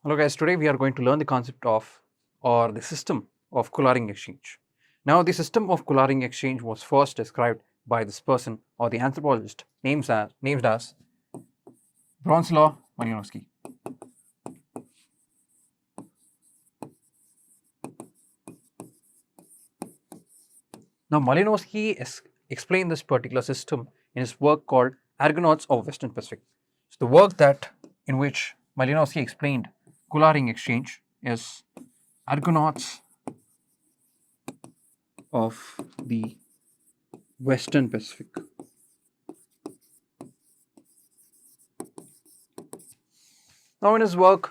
Hello guys, today we are going to learn the concept of or the system of collaring exchange. Now the system of collaring exchange was first described by this person or the anthropologist named as Bronislaw Malinowski. Now Malinowski explained this particular system in his work called Argonauts of Western Pacific. So the work in which Malinowski explained collaring exchange is Argonauts of the Western Pacific. Now in his work,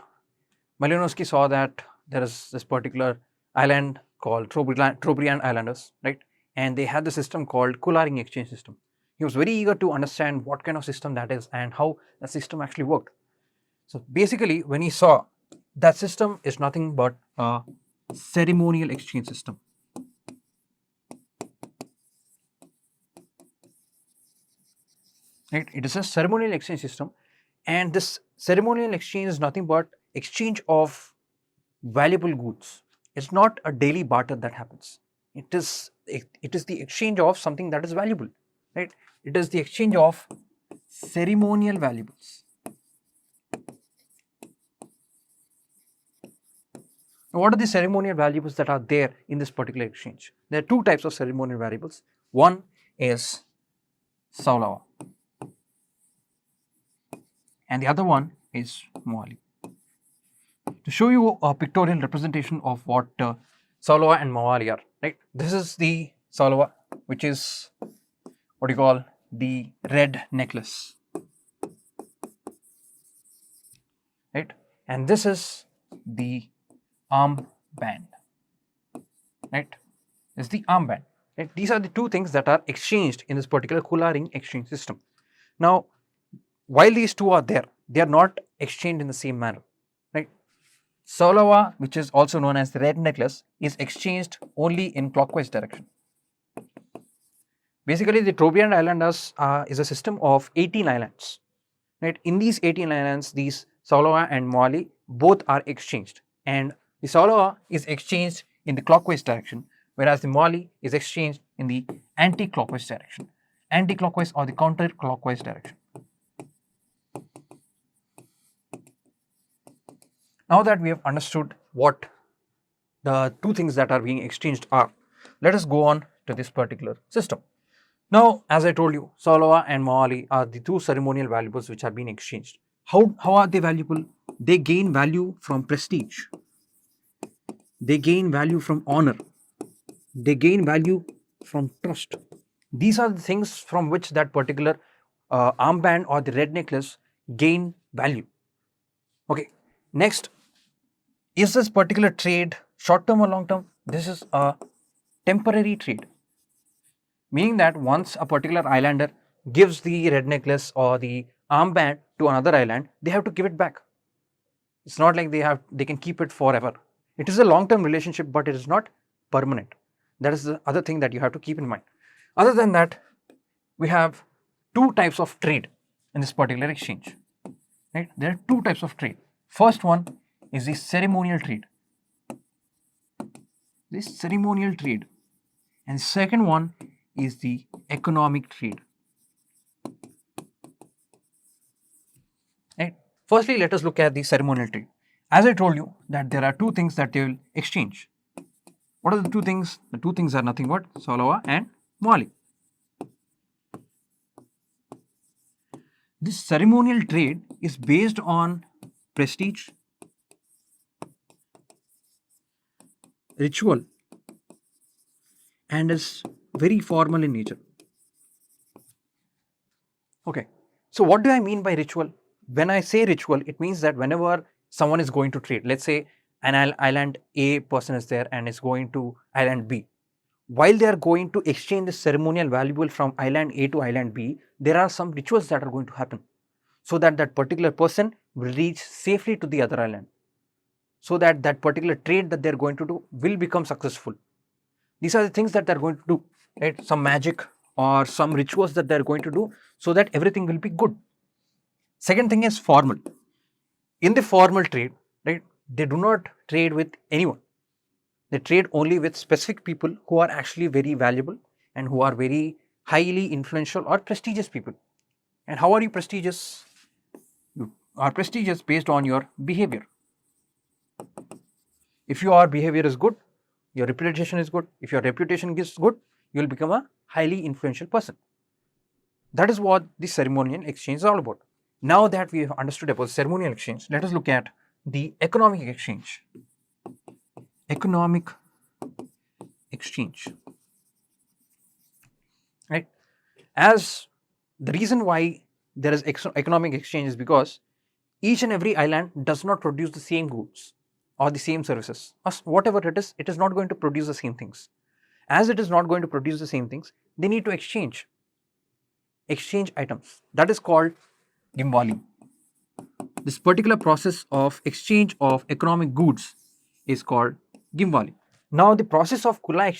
Malinowski saw that there is this particular island called Trobriand Islanders, right? And they had the system called collaring exchange system. He was very eager to understand what kind of system that is and how the system actually worked. So basically, when he saw that system is nothing but a ceremonial exchange system. Right? It is a ceremonial exchange system, and this ceremonial exchange is nothing but exchange of valuable goods. It's not a daily barter that happens. It is the exchange of something that is valuable, right? It is the exchange of ceremonial valuables. Now, what are the ceremonial valuables that are there in this particular exchange? There are two types of ceremonial variables. One is Saulawa, and the other one is Moali. To show you a pictorial representation of what Saulawa and Moali are, right? This is the Saulawa, which is what you call the red necklace, right? And this is the arm band, right? This is the arm band, right? These are the two things that are exchanged in this particular collaring exchange system. Now, while these two are there, they are not exchanged in the same manner, right? Saulawa, which is also known as the red necklace, is exchanged only in clockwise direction. Basically, the Trobriand Islanders is a system of 18 islands, right? In these 18 islands, these Saulawa and Moali both are exchanged, and the Saulawa is exchanged in the clockwise direction, whereas the Moali is exchanged in the anti-clockwise direction, anti-clockwise or the counter-clockwise direction. Now that we have understood what the two things that are being exchanged are, let us go on to this particular system. Now, as I told you, Saulawa and Moali are the two ceremonial valuables which are being exchanged. How are they valuable? They gain value from prestige. They gain value from honor. They gain value from trust. These are the things from which that particular armband or the red necklace gain value. Okay, next, is this particular trade short term or long term? This is a temporary trade, meaning that once a particular islander gives the red necklace or the armband to another island, they have to give it back. It's not like they can keep it forever. It is a long term relationship, but it is not permanent. That is the other thing that you have to keep in mind. Other than that, we have two types of trade in this particular exchange, right? There are two types of trade. First one is the ceremonial trade. This ceremonial trade. And the second one is the economic trade. Right? Firstly, let us look at the ceremonial trade. As I told you that there are two things that they will exchange. What are the two things? The two things are nothing but Saulawa and Moali. This ceremonial trade is based on prestige, ritual, and is very formal in nature. Okay, so what do I mean by ritual? When I say ritual, it means that whenever someone is going to trade, let's say an island A person is there and is going to island B. While they are going to exchange the ceremonial valuable from island A to island B, there are some rituals that are going to happen so that that particular person will reach safely to the other island, so that that particular trade that they are going to do will become successful. These are the things that they are going to do, right? Some magic or some rituals that they are going to do so that everything will be good. Second thing is formal. In the formal trade, right? They do not trade with anyone. They trade only with specific people who are actually very valuable and who are very highly influential or prestigious people. And how are you prestigious? You are prestigious based on your behavior. If your behavior is good, your reputation is good. If your reputation is good, you will become a highly influential person. That is what the ceremonial exchange is all about. Now that we have understood about ceremonial exchange, let us look at the economic exchange. Economic exchange, right? As the reason why there is economic exchange is because each and every island does not produce the same goods or the same services, or whatever it is not going to produce the same things. As it is not going to produce the same things, they need to exchange items. That is called Gimbali. This particular process of exchange of economic goods is called Gimbali. Now, the process of Kula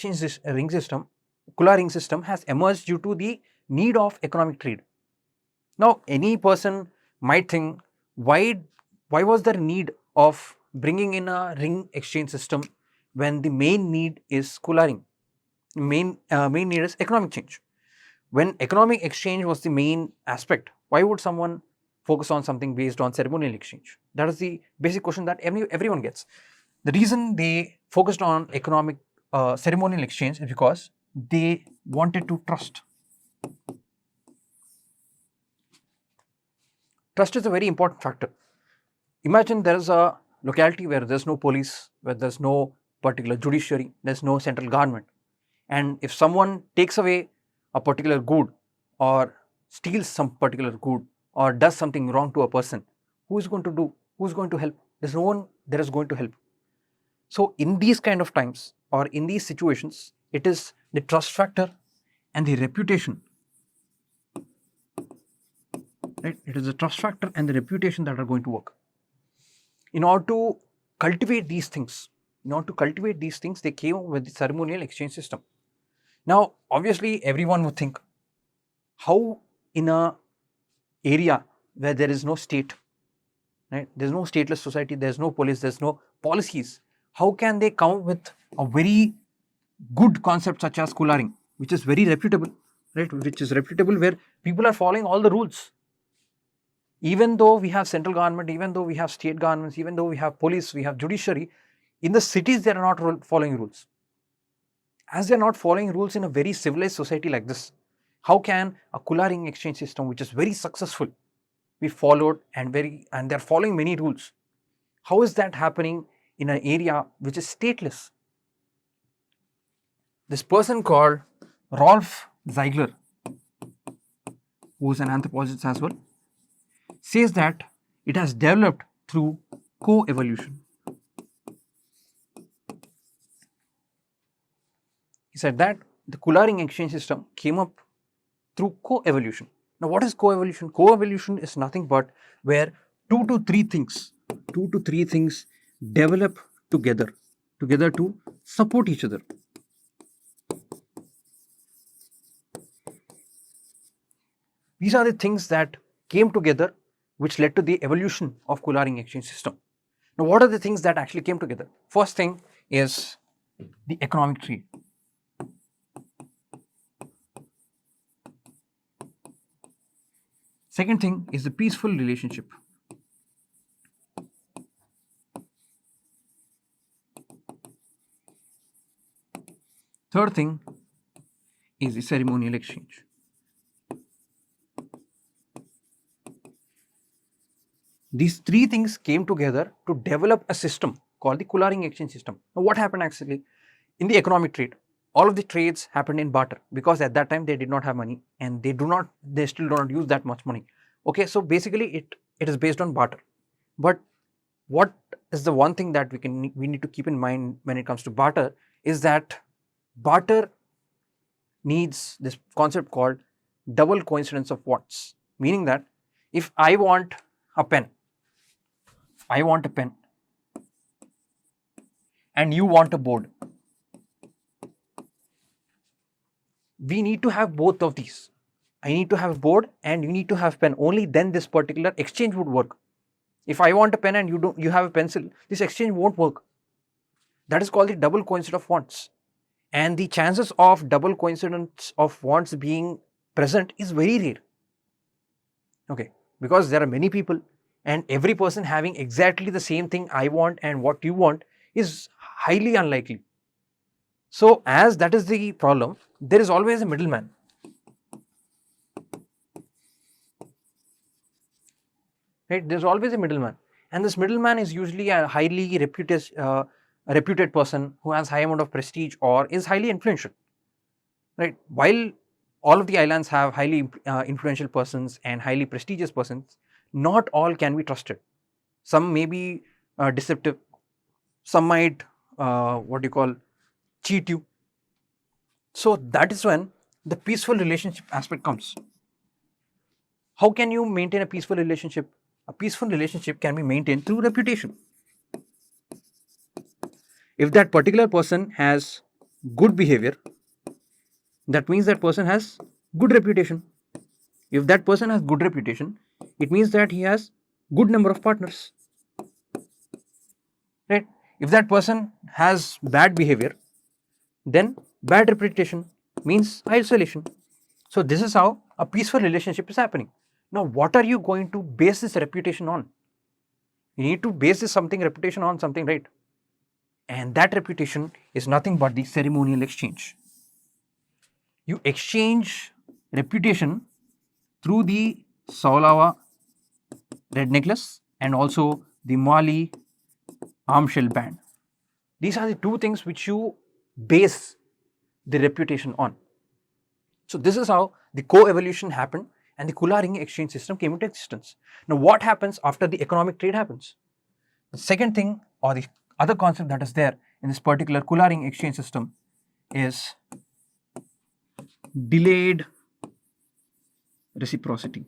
Kula ring system has emerged due to the need of economic trade. Now, any person might think, why was there need of bringing in a ring exchange system when the main need is Kula ring? Main need is economic change. When economic exchange was the main aspect, why would someone focus on something based on ceremonial exchange? That is the basic question that everyone gets. The reason they focused on economic ceremonial exchange is because they wanted to trust. Trust is a very important factor. Imagine there is a locality where there's no police, where there's no particular judiciary, there's no central government. And if someone takes away a particular good or steals some particular good or does something wrong to a person, who is going to do? Who is going to help? There's no one that is going to help. So in these kind of times or in these situations, it is the trust factor and the reputation. Right? It is the trust factor and the reputation that are going to work. In order to cultivate these things, they came up with the ceremonial exchange system. Now, obviously, everyone would think, how in a area where there is no state, right? There's no stateless society, there's no police, there's no policies. How can they come up with a very good concept such as Kula ring, which is very reputable, right? Which is reputable, where people are following all the rules. Even though we have central government, even though we have state governments, even though we have police, we have judiciary, in the cities they are not following rules. As they are not following rules in a very civilized society like this, how can a Kula ring exchange system, which is very successful, be followed and they are following many rules? How is that happening in an area which is stateless? This person called Rolf Ziegler, who is an anthropologist as well, says that it has developed through co-evolution. He said that the Kula ring exchange system came up through co-evolution. Now, what is co-evolution? Co-evolution is nothing but where two to three things develop together to support each other. These are the things that came together which led to the evolution of Kula ring exchange system. Now, what are the things that actually came together? First thing is the economic trade. Second thing is the peaceful relationship. Third thing is the ceremonial exchange. These three things came together to develop a system called the Kula ring exchange system. Now, what happened actually in the economic trade? All of the trades happened in barter, because at that time they did not have money and they still do not use that much money. Okay, so basically it is based on barter. But what is the one thing that we need to keep in mind when it comes to barter is that barter needs this concept called double coincidence of wants, meaning that if I want a pen and you want a board, we need to have both of these. I need to have a board and you need to have pen. Only then this particular exchange would work. If I want a pen and you have a pencil, this exchange won't work. That is called the double coincidence of wants. And the chances of double coincidence of wants being present is very rare. Okay, because there are many people and every person having exactly the same thing I want and what you want is highly unlikely. So, as that is the problem, there is always a middleman. Right? There's always a middleman, and this middleman is usually a highly reputed person who has high amount of prestige or is highly influential. Right? While all of the islands have highly influential persons and highly prestigious persons, not all can be trusted. Some may be deceptive. Some might what you call cheat you. So that is when the peaceful relationship aspect comes. How can you maintain a peaceful relationship? A peaceful relationship can be maintained through reputation. If that particular person has good behavior, that means that person has good reputation. If that person has good reputation, it means that he has good number of partners. Right? If that person has bad behavior, then bad reputation means isolation. So this is how a peaceful relationship is happening. Now, what are you going to base this reputation on? You need to base this reputation on something, right? And that reputation is nothing but the ceremonial exchange. You exchange reputation through the Saulawa red necklace and also the Mali arm shell band. These are the two things which you base the reputation on. So this is how the co-evolution happened and the Kula ring exchange system came into existence. Now what happens after the economic trade happens? The second thing or the other concept that is there in this particular Kula ring exchange system is delayed reciprocity.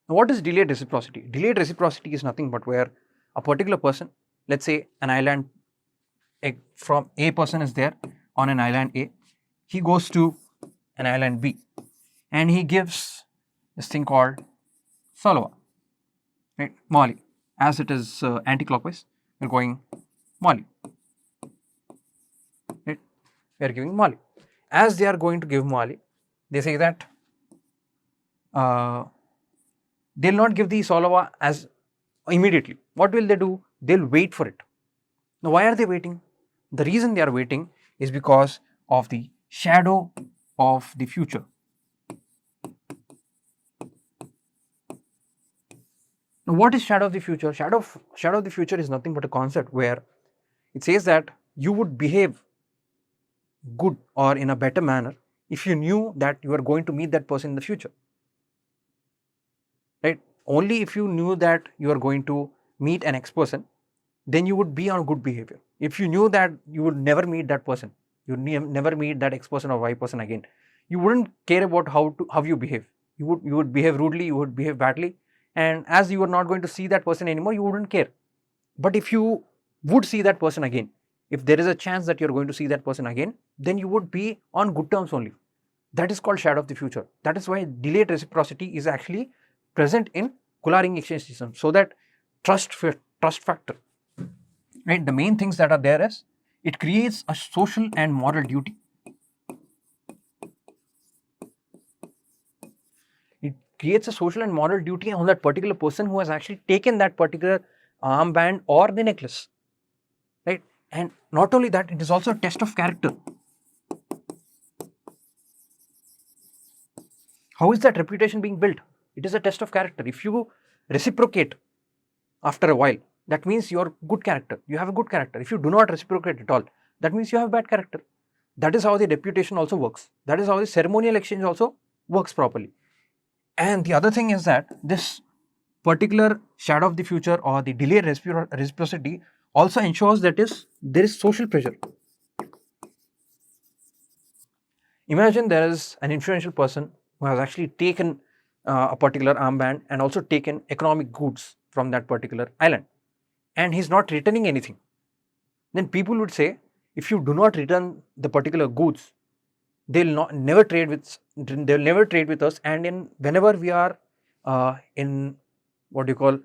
Now what is delayed reciprocity? Delayed reciprocity is nothing but where a particular person, let's say an island, from A person is there on an island A, he goes to an island B and he gives this thing called Saulawa, right? Mali. As it is anti-clockwise, we're going Mali. Right? We are giving Mali. As they are going to give Mali, they say that they'll not give the Saulawa as immediately. What will they do? They'll wait for it. Now, why are they waiting? The reason they are waiting is because of the shadow of the future. Now, what is shadow of the future? Shadow of the future is nothing but a concept where it says that you would behave good or in a better manner if you knew that you are going to meet that person in the future. Right? Only if you knew that you are going to meet an X person, then you would be on good behavior. If you knew that you would never meet that person, you would never meet that X person or Y person again, you wouldn't care about how you behave. You would behave rudely, you would behave badly, and as you are not going to see that person anymore, you wouldn't care. But if you would see that person again, if there is a chance that you're going to see that person again, then you would be on good terms only. That is called shadow of the future. That is why delayed reciprocity is actually present in Kula ring exchange system, so that trust factor. Right? The main things that are there is it creates a social and moral duty. It creates a social and moral duty on that particular person who has actually taken that particular armband or the necklace. Right? And not only that, it is also a test of character. How is that reputation being built? It is a test of character. If you reciprocate after a while, that means you are good character. You have a good character. If you do not reciprocate at all, that means you have bad character. That is how the reputation also works. That is how the ceremonial exchange also works properly. And the other thing is that this particular shadow of the future or the delayed reciprocity also ensures that there is social pressure. Imagine there is an influential person who has actually taken a particular armband and also taken economic goods from that particular island, and he's not returning anything. Then people would say, if you do not return the particular goods, they'll never trade with us, and whenever we are in what you call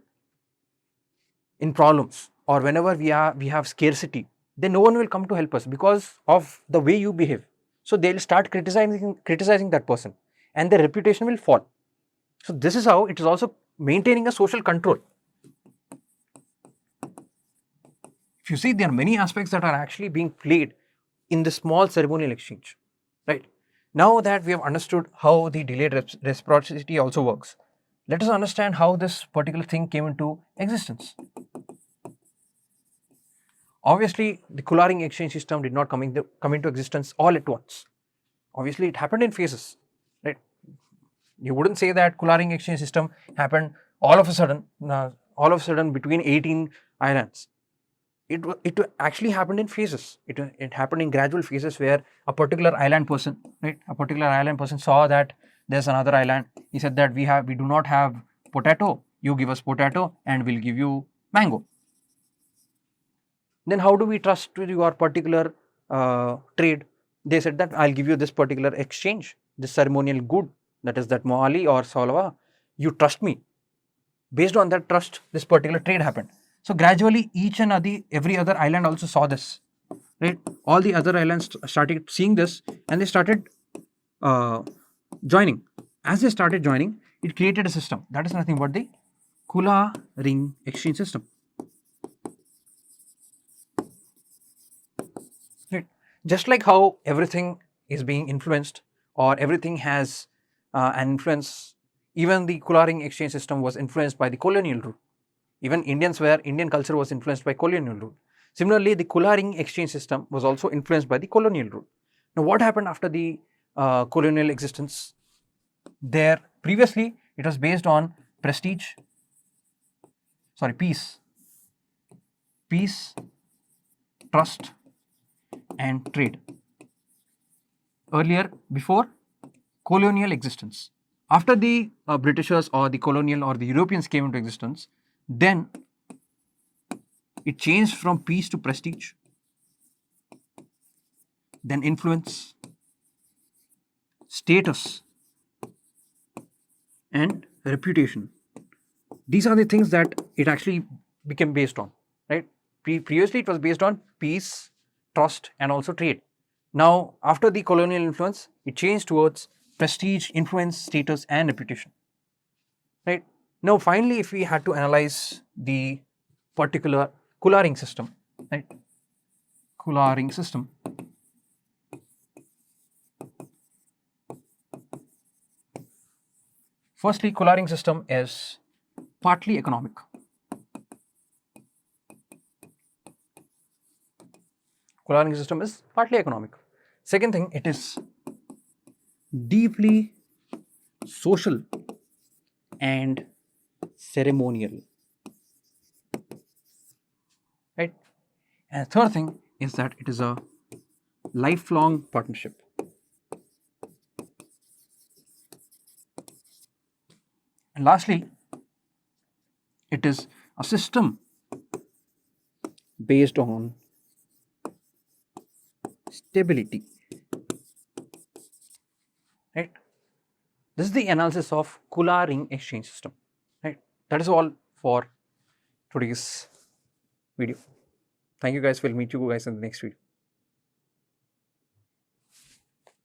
in problems, or whenever we have scarcity, then no one will come to help us because of the way you behave. So they'll start criticizing that person, and their reputation will fall. So this is how it is also maintaining a social control. If you see, there are many aspects that are actually being played in the small ceremonial exchange, right? Now that we have understood how the delayed reciprocity also works, let us understand how this particular thing came into existence. Obviously, the Kula exchange system did not come into existence all at once. Obviously, it happened in phases, right? You wouldn't say that Kula exchange system happened all of a sudden between 18 islands. It actually happened in phases. It happened in gradual phases where a particular island person, right? A particular island person saw that there's another island. He said that we do not have potato. You give us potato and we'll give you mango. Then how do we trust your particular trade? They said that I'll give you this particular exchange, this ceremonial good, that is that Moali or Salwa. You trust me. Based on that trust, this particular trade happened. So gradually, each and every other island also saw this, right? All the other islands started seeing this, and they started joining. As they started joining, it created a system that is nothing but the Kula ring exchange system. Right? Just like how everything is being influenced, or everything has an influence, even the Kula ring exchange system was influenced by the colonial rule. Even Indian culture was influenced by colonial rule. Similarly, the Kula ring exchange system was also influenced by the colonial rule. Now, what happened after the colonial existence? There, previously, it was based on peace, trust, and trade. Earlier, before colonial existence. After the Britishers or the colonial or the Europeans came into existence, then it changed from peace to prestige, then influence, status, and reputation. These are the things that it actually became based on, right? Previously, it was based on peace, trust, and also trade. Now, after the colonial influence, it changed towards prestige, influence, status, and reputation, right? Now, finally, if we had to analyze the particular Kula ring system, right? Kula ring system. Firstly, Kula ring system is partly economic. Kula ring system is partly economic. Second thing, it is deeply social and ceremonial, right? And third thing is that it is a lifelong partnership. And lastly, it is a system based on stability, right? This is the analysis of Kula ring exchange system, right? That is all for today's video. Thank you guys. We'll meet you guys in the next video.